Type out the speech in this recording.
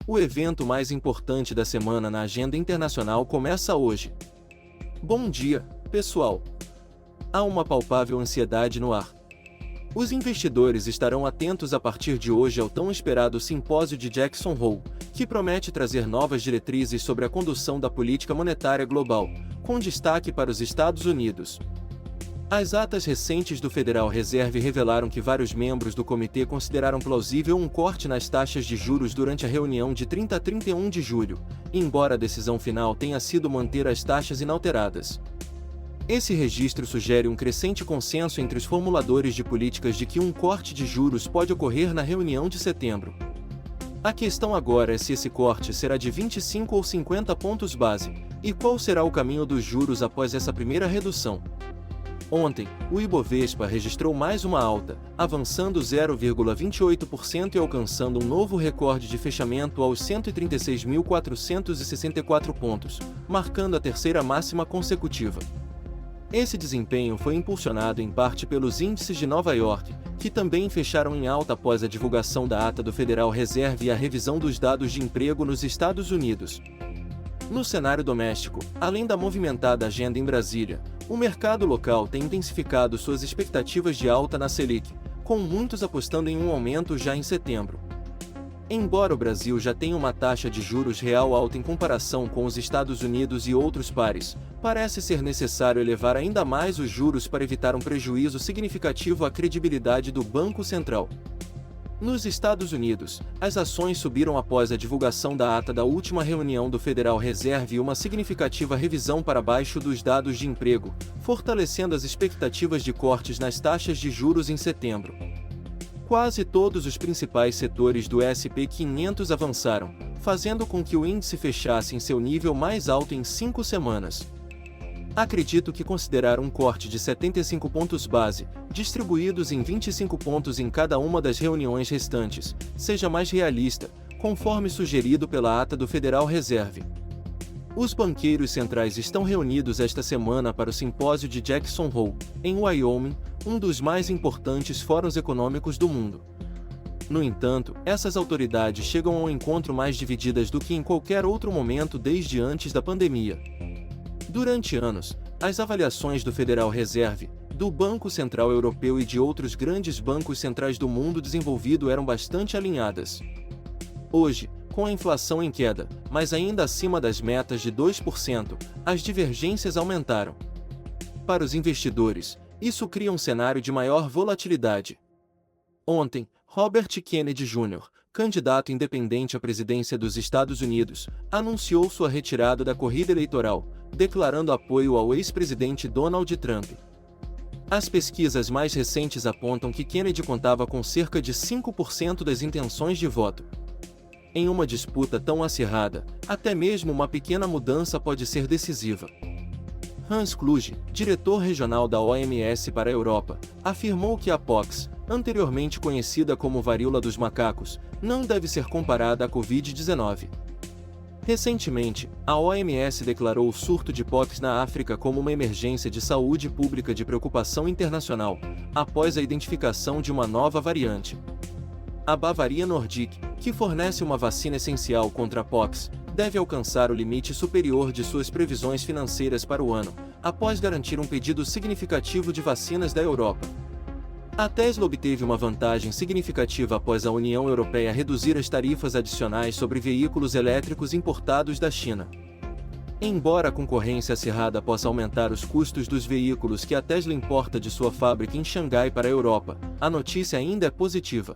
O evento mais importante da semana na agenda internacional começa hoje. Bom dia, pessoal! Há uma palpável ansiedade no ar. Os investidores estarão atentos a partir de hoje ao tão esperado simpósio de Jackson Hole, que promete trazer novas diretrizes sobre a condução da política monetária global, com destaque para os Estados Unidos. As atas recentes do Federal Reserve revelaram que vários membros do comitê consideraram plausível um corte nas taxas de juros durante a reunião de 30 a 31 de julho, embora a decisão final tenha sido manter as taxas inalteradas. Esse registro sugere um crescente consenso entre os formuladores de políticas de que um corte de juros pode ocorrer na reunião de setembro. A questão agora é se esse corte será de 25 ou 50 pontos base, e qual será o caminho dos juros após essa primeira redução. Ontem, o Ibovespa registrou mais uma alta, avançando 0,28% e alcançando um novo recorde de fechamento aos 136.464 pontos, marcando a terceira máxima consecutiva. Esse desempenho foi impulsionado em parte pelos índices de Nova York, que também fecharam em alta após a divulgação da ata do Federal Reserve e a revisão dos dados de emprego nos Estados Unidos. No cenário doméstico, além da movimentada agenda em Brasília, o mercado local tem intensificado suas expectativas de alta na Selic, com muitos apostando em um aumento já em setembro. Embora o Brasil já tenha uma taxa de juros real alta em comparação com os Estados Unidos e outros pares, parece ser necessário elevar ainda mais os juros para evitar um prejuízo significativo à credibilidade do Banco Central. Nos Estados Unidos, as ações subiram após a divulgação da ata da última reunião do Federal Reserve e uma significativa revisão para baixo dos dados de emprego, fortalecendo as expectativas de cortes nas taxas de juros em setembro. Quase todos os principais setores do S&P 500 avançaram, fazendo com que o índice fechasse em seu nível mais alto em 5 semanas. Acredito que considerar um corte de 75 pontos base, distribuídos em 25 pontos em cada uma das reuniões restantes, seja mais realista, conforme sugerido pela ata do Federal Reserve. Os banqueiros centrais estão reunidos esta semana para o simpósio de Jackson Hole, em Wyoming, um dos mais importantes fóruns econômicos do mundo. No entanto, essas autoridades chegam ao encontro mais divididas do que em qualquer outro momento desde antes da pandemia. Durante anos, as avaliações do Federal Reserve, do Banco Central Europeu e de outros grandes bancos centrais do mundo desenvolvido eram bastante alinhadas. Hoje, com a inflação em queda, mas ainda acima das metas de 2%, as divergências aumentaram. Para os investidores, isso cria um cenário de maior volatilidade. Ontem, Robert Kennedy Jr., candidato independente à presidência dos Estados Unidos, anunciou sua retirada da corrida eleitoral, declarando apoio ao ex-presidente Donald Trump. As pesquisas mais recentes apontam que Kennedy contava com cerca de 5% das intenções de voto. Em uma disputa tão acirrada, até mesmo uma pequena mudança pode ser decisiva. Hans Kluge, diretor regional da OMS para a Europa, afirmou que a pox, anteriormente conhecida como varíola dos macacos, não deve ser comparada à Covid-19. Recentemente, a OMS declarou o surto de pox na África como uma emergência de saúde pública de preocupação internacional, após a identificação de uma nova variante. A Bavaria Nordic, que fornece uma vacina essencial contra a pox, deve alcançar o limite superior de suas previsões financeiras para o ano, após garantir um pedido significativo de vacinas da Europa. A Tesla obteve uma vantagem significativa após a União Europeia reduzir as tarifas adicionais sobre veículos elétricos importados da China. Embora a concorrência acirrada possa aumentar os custos dos veículos que a Tesla importa de sua fábrica em Xangai para a Europa, a notícia ainda é positiva.